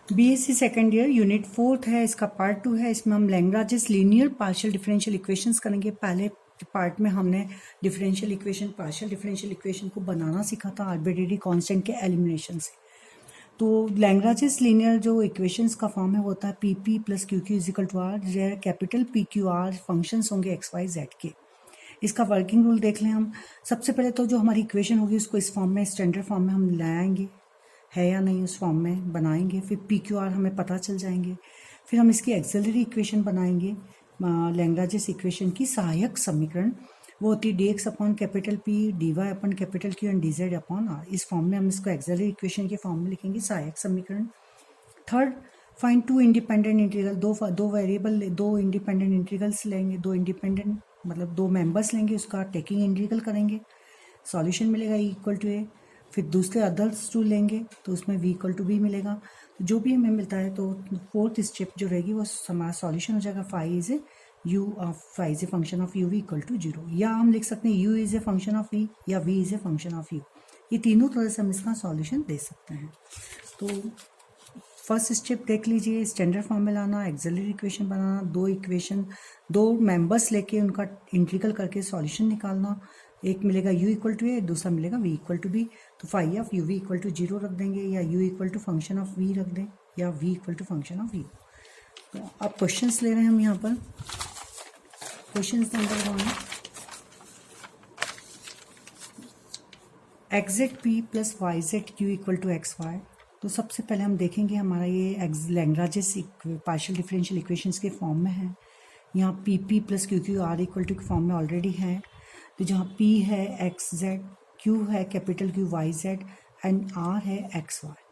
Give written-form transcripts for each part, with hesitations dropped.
BSc second year unit 4 है, इसका part 2 है। इसमें हम Lagrange's linear partial differential equations करेंगे। पहले पार्ट में हमने differential equation, partial differential equation को बनाना सीखा था आर्बिट्रेरी कांस्टेंट के एलिमिनेशन से। तो लैग्रांजेस लीनियर जो इक्वेशंस का फॉर्म है वो होता है p p plus q q equal to r, capital P Q R functions होंगे एक्स वाई जेड के। इसका वर्किंग रूल देख लें हम। सबसे पहले तो जो हमारी इक्वेशन होगी उसको इस फॉर्म में, स्टैंडर्ड फॉर्म में हम ले आएंगे, है या नहीं उस फॉर्म में बनाएंगे। फिर पी क्यू आर हमें पता चल जाएंगे। फिर हम इसकी एक्सिलरी इक्वेशन बनाएंगे, लैग्रांजेस इक्वेशन की सहायक समीकरण। वो होती है d x upon capital P d Y upon capital Q and d Z upon r. इस फॉर्म में हम इसको एक्सिलरी इक्वेशन के फॉर्म में लिखेंगे, सहायक समीकरण। Third, find two independent integral, दो वेरिएबल, दो इंडिपेंडेंट इंटीग्रल्स लेंगे, दो इंडिपेंडेंट मतलब दो मेंबर्स लेंगे, उसका टेकिंग इंटीग्रल करेंगे, सॉल्यूशन मिलेगा ई इक्वल टू ए। फिर दूसरे अदर्स टू लेंगे तो उसमें v इक्वल टू बी मिलेगा। तो जो भी हमें मिलता है तो फोर्थ स्टेप जो रहेगी वो हमारा सॉल्यूशन हो जाएगा phi is a u of phi is a function of u v equal to 0। या हम लिख सकते हैं u is a function of v या v is a function of u। ये तीनों तरह से हम इसका सॉल्यूशन दे सकते हैं। तो फर्स्ट स्टेप देख लीजिए, स्टैंडर्ड फॉर्म में लाना, एक्सिलरी इक्वेशन बनाना, दो मेंबर्स लेके उनका इंटीग्रल करके सॉल्यूशन निकालना। एक मिलेगा u इक्वल टू ए, दूसरा मिलेगा v इक्वल टू बी। तो phi of u v equal to 0 रख देंगे, या u equal to function of v रख दें, या v equal to function of u। तो अब क्वेश्चंस ले रहे हैं हम यहाँ पर। Questions number 1, x z p plus y z q equal to x y. तो सबसे पहले हम देखेंगे हमारा ये लैग्रांजेस पार्शियल डिफरेंशियल इक्वेशंस के फॉर्म में है। यहाँ p p plus q q r equal to के फॉर्म में ऑलरेडी है। तो जहाँ P है एक्स जेड, Q है capital Q y z and R है एक्स वाई।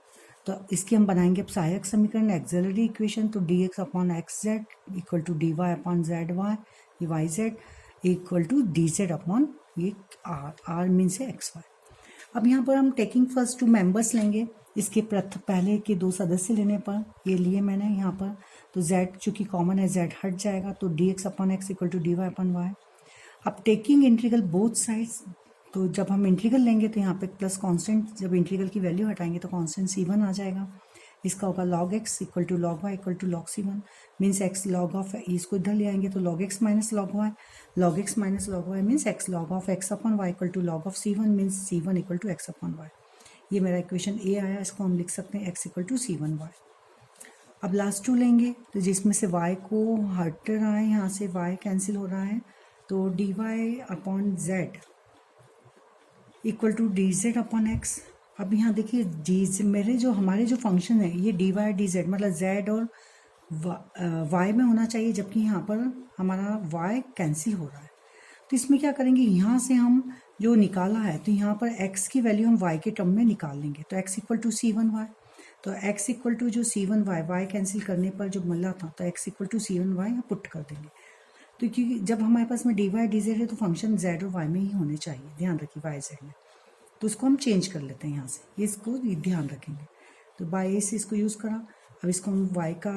तो इसकी हम बनाएंगे सहायक समीकरण, एक्सिलरी इक्वेशन। तो D x upon X Z equal to D Y upon Z Y, ये Y Z equal to D Z upon ये R मीन्स है एक्स वाई। अब यहाँ पर हम टेकिंग फर्स्ट टू मेंबर्स लेंगे। इसके पहले के दो सदस्य लेने पर ये लिए मैंने यहाँ पर। तो z चूँकि कॉमन है z हट जाएगा, तो D x upon x equal to D Y upon y. अब टेकिंग इंटीग्रल बोथ साइड्स, तो जब हम इंटीग्रल लेंगे तो यहाँ पे प्लस कांस्टेंट, जब इंटीग्रल की वैल्यू हटाएंगे तो कांस्टेंट c1 आ जाएगा। इसका होगा log x equal to log y equal to log c1, means x log of, इसको इधर ले आएंगे तो log x minus log y, log x minus log y means x log of x upon y equal to log of c1, means c1 equal to x upon y। ये मेरा equation ए आया, इसको हम लिख सकते हैं x इक्वल टू c1y। अब last to लेंगे तो जिसमें से y को हट रहा है, यहाँ से y कैंसिल हो रहा है, तो D Y upon z equal to D Z upon x. अब यहाँ देखिए हमारे जो फंक्शन है ये डी वाई डी जेड मतलब जेड और वाई में होना चाहिए, जबकि यहाँ पर हमारा वाई कैंसिल हो रहा है। तो इसमें क्या करेंगे, यहाँ से हम जो निकाला है तो यहाँ पर एक्स की वैल्यू हम वाई के टर्म में निकाल लेंगे। तो x equal to c one y, तो एक्स इक्वल टू जो सी वन वाई कैंसिल करने पर जो मिला था तो x equal to c one y यहाँ पुट कर देंगे। तो क्योंकि जब हमारे पास में डी वाई डी जेड है तो फंक्शन जेड और वाई में ही होने चाहिए, ध्यान रखिए वाई जेड में। तो उसको हम चेंज कर लेते हैं यहाँ से, ये इसको ध्यान रखेंगे। तो बाई से इसको यूज़ करा। अब इसको हम वाई का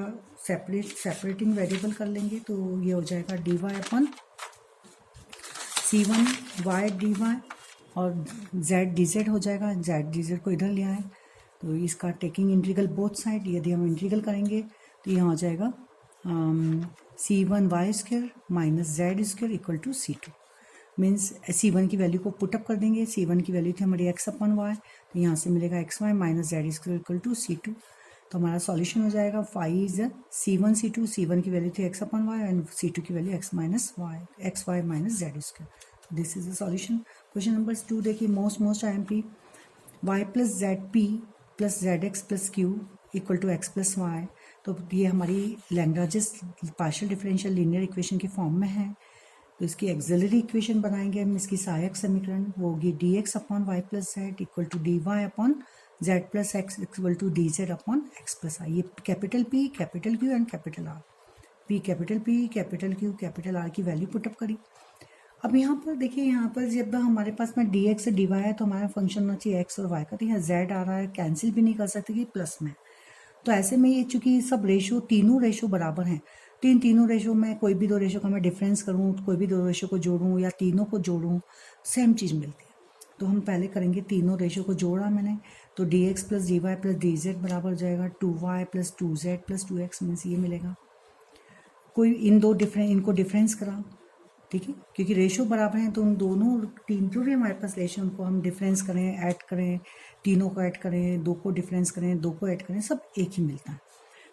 सेपरेटिंग वेरिएबल कर लेंगे, तो ये हो जाएगा डी वाई अपन सी वन वाई डी वाई, और जेड डी जेड हो जाएगा। जेड डी जेड को इधर ले आए तो इसका टेकिंग इंटीग्रल बोथ साइड, यदि हम इंटीग्रल करेंगे तो यहाँ हो जाएगा c1 y square minus z square equal to c2, means c1 की वैल्यू को पुटअप कर देंगे। c1 की वैल्यू थी हमारी x अपॉन वाई, तो यहाँ से मिलेगा x y minus z square equal to c2। तो हमारा सॉल्यूशन हो जाएगा phi is c1 c2, c1 की वैल्यू थी x upon Y and c2 की value x y minus z square. This is the solution. Question number 2 देखिए, most IMP, y plus z p plus z x plus q equal to x plus y. तो ये हमारी Lagrange's partial differential linear equation के form में है। तो इसकी auxiliary equation बनाएंगे हम, इसकी सहायक समीकरण वो होगी D x upon Y plus Z equal to D Y upon Z plus X equal to D Z upon X plus I. ये capital P capital Q and capital R, P capital Q capital R की value put up करी। अब यहाँ पर देखिए, यहाँ पर जब हमारे पास में डी एक्स डी वाई है तो हमारा फंक्शन होना चाहिए एक्स और वाई का, तो यहाँ जेड आ रहा है, कैंसिल भी नहीं कर सकते कि प्लस में। तो ऐसे में ये चूंकि सब रेशो, तीनों रेशो बराबर हैं, तो इन तीनों रेशो में कोई भी दो रेशो का मैं डिफरेंस करूँ, कोई भी दो रेशो को जोड़ूँ या तीनों को जोड़ूँ, सेम चीज़ मिलती है। तो हम पहले करेंगे, तीनों रेशो को जोड़ा मैंने, तो D x plus D Y plus D z बराबर हो जाएगा 2y plus 2z plus 2x means ये मिलेगा। कोई इनको डिफरेंस करा, ठीक है, क्योंकि रेशो बराबर हैं तो उन दोनों तीन जो भी हमारे पास रेशो उनको हम डिफरेंस करें, ऐड करें, तीनों को ऐड करें, दो को डिफरेंस करें, दो को ऐड करें, सब एक ही मिलता है।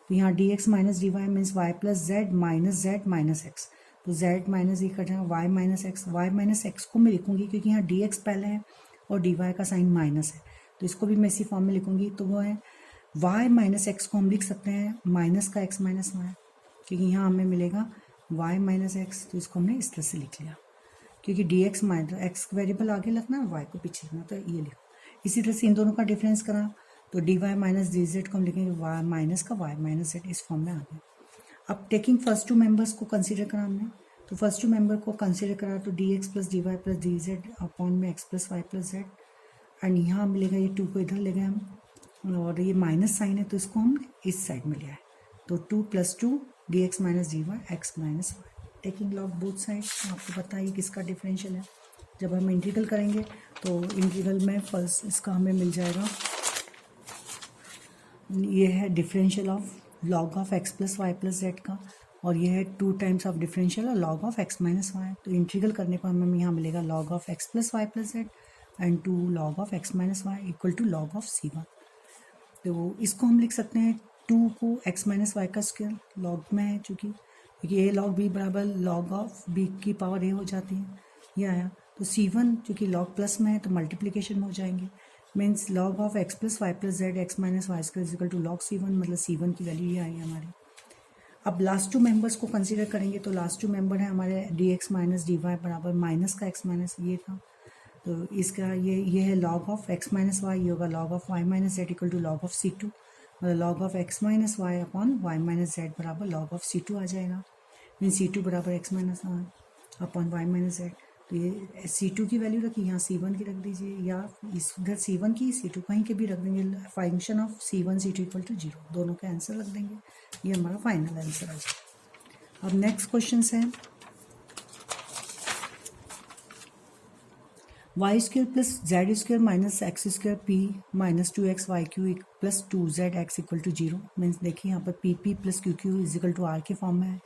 तो यहाँ d x minus d y means y plus z minus x, तो जेड माइनस ये कट जाएगा वाई माइनस एक्स को मैं लिखूंगी क्योंकि यहाँ डी एक्स पहले है और डी वाई का साइन माइनस है, तो इसको भी मैं इसी फॉर्म में लिखूंगी। तो वो है वाई माइनस एक्स को हम लिख सकते हैं माइनस का एक्स माइनस वाई, क्योंकि यहाँ हमें मिलेगा y माइनस एक्स, तो इसको हमने इस तरह से लिख लिया, क्योंकि D x minus x variable आगे लिखना है, y को पीछे लिखना, तो ये लिखो। इसी तरह से इन दोनों का डिफरेंस करा तो D Y minus D Z को हम लिखेंगे y माइनस का y माइनस जेड, इस फॉर्म में आ गया। अब टेकिंग फर्स्ट टू मेंबर्स को कंसीडर करा हमने, तो फर्स्ट टू मेंबर को कंसीडर करा तो D x plus D Y plus D Z upon में X plus Y plus Z, and यहाँ मिलेगा ये 2 को इधर ले गए हम, और ये माइनस साइन है तो इसको हम इस साइड में लिया है, तो 2 plus 2 d x minus d y x minus y, taking log both side. आपको पता है किसका डिफरेंशियल है। जब हम इंटीग्रल करेंगे तो इंटीग्रल में फर्स्ट इसका हमें मिल जाएगा, ये है differential of log of x plus Y plus z का, और ये है 2 टाइम्स ऑफ डिफरेंशियल और log of x minus y. तो इंटीग्रल करने पर हमें यहाँ मिलेगा log of x plus Y plus Z and 2 log of x minus y equal to log of c1। तो इसको हम लिख सकते हैं 2 को एक्स माइनस वाई का स्क्वायर लॉग में है, क्योंकि ए लॉग बी बराबर लॉग ऑफ बी की पावर ए हो जाती है, ये आया। तो c1 चूँकि लॉग प्लस में है तो मल्टीप्लिकेशन में हो जाएंगे, means log of x plus Y plus z x minus y square is equal to log c1, मतलब c1 की वैल्यू ये आई है हमारी। अब लास्ट 2 मेंबर्स को कंसीडर करेंगे तो लास्ट 2 मेंबर है हमारे d x minus d y बराबर माइनस का एक्स माइनस ये था, तो इसका ये है log of x minus y, ये होगा log of y minus z equal to log of c2, मतलब log of x minus y upon y minus z बराबर लॉग ऑफ c2 आ जाएगा, मीन c2 बराबर x minus y upon y minus z. तो ये c2 की value रखी, यहाँ c1 की रख दीजिए, या इस उधर c1 की c2 कहीं के भी रख देंगे, function of c1 c2 equal to 0, दोनों का आंसर रख देंगे, ये हमारा फाइनल आंसर आ जाएगा। अब नेक्स्ट क्वेश्चन है y square plus z square minus x square p minus 2x y q plus 2z x equal to 0, means देखिए यहाँ पर p p plus q q is equal to r के form में है,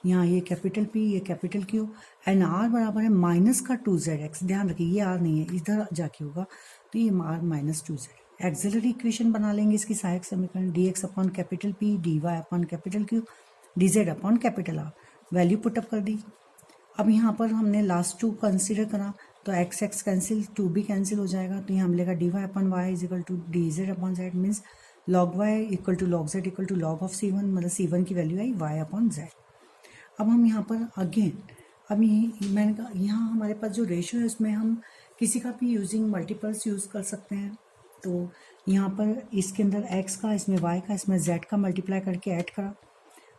यहाँ ये capital P ये capital Q and r बराबर है माइनस का 2z, ध्यान रखिए ये आर नहीं है, इधर जाके होगा, तो ये are minus 2z। Axillary equation बना लेंगे इसकी सहायक समीकरण, d x upon capital P d Y upon capital Q d Z upon capital R, value put up कर दी। अब यहाँ पर हमने लास्ट 2 कंसिडर करा तो एक्स एक्स कैंसिल 2 भी कैंसिल हो जाएगा, तो यहाँ मिलेगा d Y upon y is equal to D Z upon z, means log y equal to log z equal to log of c1, मतलब c1 की वैल्यू आई वाई अपॉन जेड। अब हम यहाँ पर अगेन अब मैंने कहा यहाँ हमारे पास जो रेशियो है उसमें हम किसी का भी यूजिंग मल्टीपल्स यूज़ कर सकते हैं, तो यहाँ पर इसके अंदर x का इसमें y का इसमें z का मल्टीप्लाई करके ऐड करा,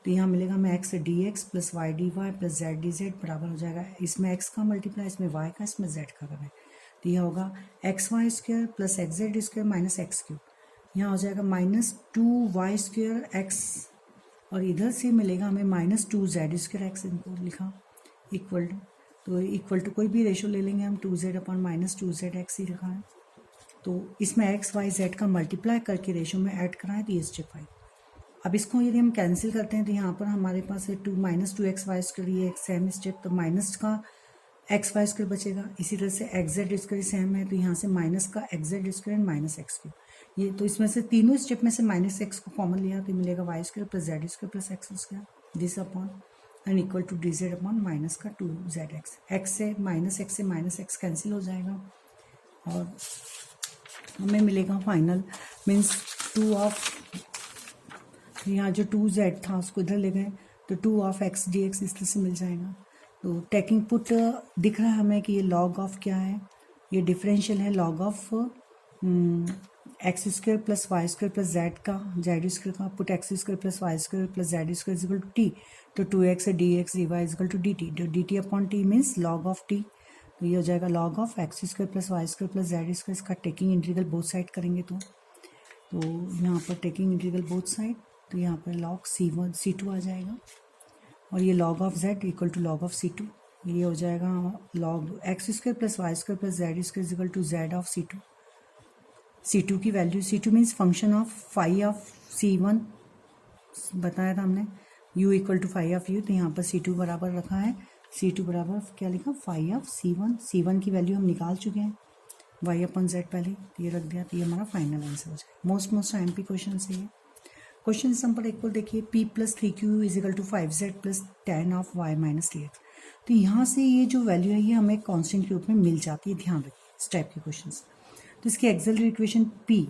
तो यहाँ मिलेगा हमें x d x plus y d Y plus z d z बराबर हो जाएगा, इसमें x का मल्टीप्लाई इसमें y का इसमें z का करें, तो यह होगा x y square plus x z square minus x cube, यहाँ हो जाएगा माइनस 2y स्क्वायर एक्स, और इधर से मिलेगा हमें माइनस 2z स्क्वायर एक्स, इनको लिखा इक्वल टू, तो इक्वल टू कोई भी रेशो ले लेंगे हम 2z upon minus 2z x ही रखा है, तो इसमें एक्स वाई जेड का मल्टीप्लाई करके रेशो में ऐड कराएं तो ये स्टेप आई। अब इसको यदि हम कैंसिल करते हैं तो यहाँ पर हमारे पास है 2 माइनस 2x वाई स्क्वायर, ये एक सेम स्टेप, तो माइनस का एक्स वाई स्क्वायर बचेगा, इसी तरह से एक्स जेड स्क्वायर सेम है, तो यहाँ से माइनस का x z square minus x cube, ये तो इसमें से तीनों स्टेप में से माइनस एक्स को कॉमन लिया तो मिलेगा y square plus z square plus x square this upon and equal to D Z upon minus का 2z एक्स, एक्स से माइनस एक्स कैंसिल हो जाएगा और हमें मिलेगा फाइनल मीन्स 2 ऑफ, यहाँ जो 2z था उसको इधर ले गए तो 2 ऑफ एक्स डी एक्स इस तरह से मिल जाएगा। तो टेकिंग पुट दिख रहा है हमें कि ये लॉग ऑफ क्या है, ये डिफरेंशियल है log of x square plus y square plus z का जेड स्क्वायर का, put x square plus y square plus z square equal to t, तो 2x d x d y equal to d t, d t upon t means log of t, तो ये हो जाएगा log of x square plus y square plus z square, इसका taking integral both side करेंगे तो यहाँ पर taking integral both side, तो यहाँ पर लॉग c1 c2 आ जाएगा और ये log of z equal to log of c2, ये हो जाएगा log x square plus y square plus z square equal to z of c2, C2 की value, C2 means function of phi of C1 बताया था हमने, u equal to phi of u, तो यहाँ पर C2 बराबर रखा है, C2 बराबर क्या लिखा, फाई ऑफ C1 की वैल्यू हम निकाल चुके हैं, y अपन z पहले ये रख दिया, तो ये हमारा फाइनल आंसर हो जाएगा। मोस्ट MP क्वेश्चन से ये क्वेश्चन नंबर 1 को देखिए, p plus 3q is equal to 5z plus tan of y minus 3x। तो यहाँ से ये जो वैल्यू है ये हमें कांस्टेंट के रूप में मिल जाती है, ध्यान रखिए इस टाइप के क्वेश्चन। तो इसकी auxiliary equation p,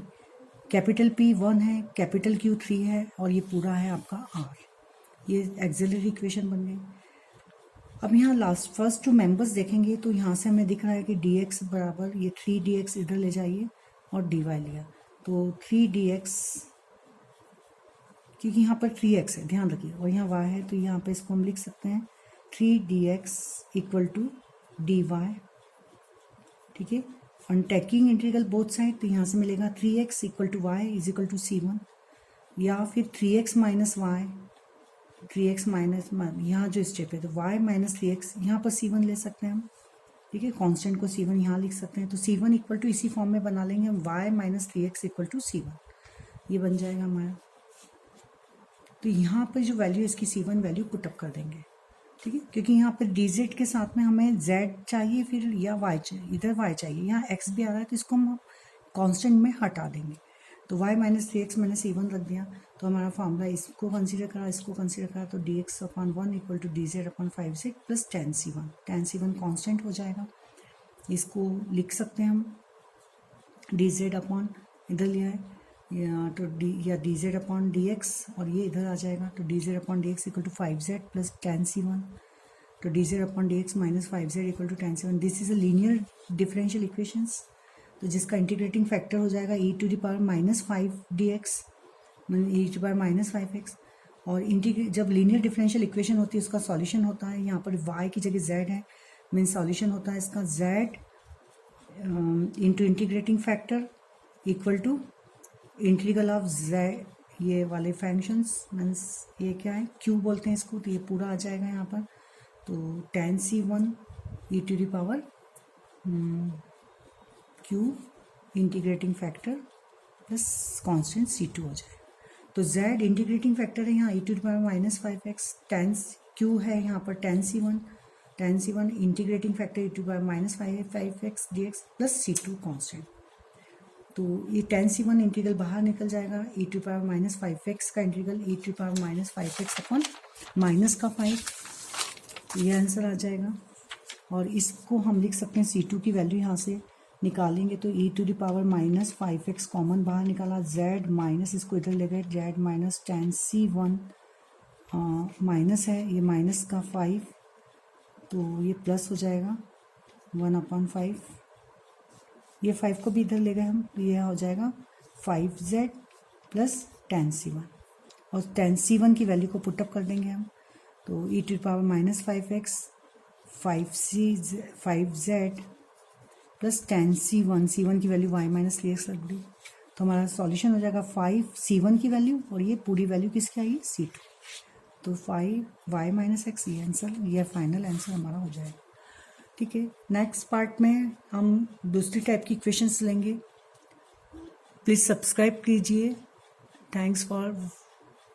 capital P 1 है, कैपिटल Q 3 है, और ये पूरा है आपका R। ये एक्सिलरी इक्वेशन बन गई। अब यहाँ फर्स्ट टू मेंबर्स देखेंगे तो यहाँ से हमें दिख रहा है कि dx बराबर ये 3dx इधर ले जाइए और dy लिया, तो 3dx, क्योंकि यहाँ पर 3x है, ध्यान रखिए, और यहाँ y है, तो यहाँ पे इसको हम लिख सकते हैं 3dx इक्वल टू dy, ठीक है। On taking integral both side, तो यहाँ से मिलेगा 3x equal to y is equal to c1, या फिर 3x minus y, 3x minus, यहाँ जो स्टेप है तो y माइनस 3x, यहाँ पर c1 ले सकते हैं हम, ठीक है, कांस्टेंट को c1 यहाँ लिख सकते हैं, तो c1 इक्वल टू इसी फॉर्म में बना लेंगे हम, y minus 3x equal to c1, ये बन जाएगा हमारा। तो यहाँ पर जो वैल्यू है इसकी c1 वैल्यू पुटअप कर देंगे, ठीक है, क्योंकि यहाँ पर dz के साथ में हमें z चाहिए फिर या y चाहिए, इधर y चाहिए, यहाँ x भी आ रहा है, तो इसको हम कांस्टेंट में हटा देंगे, तो y माइनस 3x मैंने c1 रख दिया, तो हमारा फॉर्मूला इसको कंसीडर करा, इसको कंसीडर करा, तो dx upon 1 equal to dz upon 5z plus tan c1 constant हो जाएगा, इसको लिख सकते हैं हम dz अपॉन, इधर लिया है या तो या dz अपॉन dx, और ये इधर आ जाएगा, तो dz upon dx equal to 5z plus tan c1, तो dz upon dx minus 5z equal to tan c1। This is a linear differential equations, तो जिसका इंटीग्रेटिंग फैक्टर हो जाएगा e to the power minus 5dx, e to power minus 5x, और जब linear differential equation होती है उसका solution होता है, यहाँ पर y की जगह z है, मीन सॉल्यूशन होता है इसका z into integrating factor equal to integral of z, ये वाले फंक्शंस मीन्स ये क्या है, q बोलते हैं इसको, तो ये पूरा आ जाएगा यहाँ पर, तो tan c1 e to the power q integrating factor plus constant c2 हो जाएगा। तो z इंटीग्रेटिंग फैक्टर है यहाँ e to the power minus 5x, tan q है यहाँ पर tan c1 integrating factor e to the power minus 5x dx plus c2 constant, तो ये tan c1 इंटीग्रल बाहर निकल जाएगा, e to power minus 5x का integral e to power minus 5x upon minus का 5, ये आंसर आ जाएगा। और इसको हम लिख सकते हैं c2 की वैल्यू यहाँ से निकालेंगे, तो e to the power minus 5x common बाहर निकाला, z माइनस, इसको इधर ले गए, z minus tan c1 minus है, ये माइनस का 5, तो ये प्लस हो जाएगा 1/5, ये 5 को भी इधर ले गए हम, तो ये हो जाएगा 5z प्लस tan c1, और tan c1 की वैल्यू को पुटअप कर देंगे हम, तो e to power minus 5x 5z plus tan c1 की वैल्यू y माइनस 3x रख दी, तो हमारा सॉल्यूशन हो जाएगा 5c1 की वैल्यू, और ये पूरी वैल्यू किसकी आई, c2, तो 5y माइनस x, ये आंसर, ये फाइनल आंसर हमारा हो जाएगा, ठीक है। नेक्स्ट पार्ट में हम दूसरी टाइप की क्वेश्चंस लेंगे, प्लीज़ सब्सक्राइब कीजिए, थैंक्स फॉर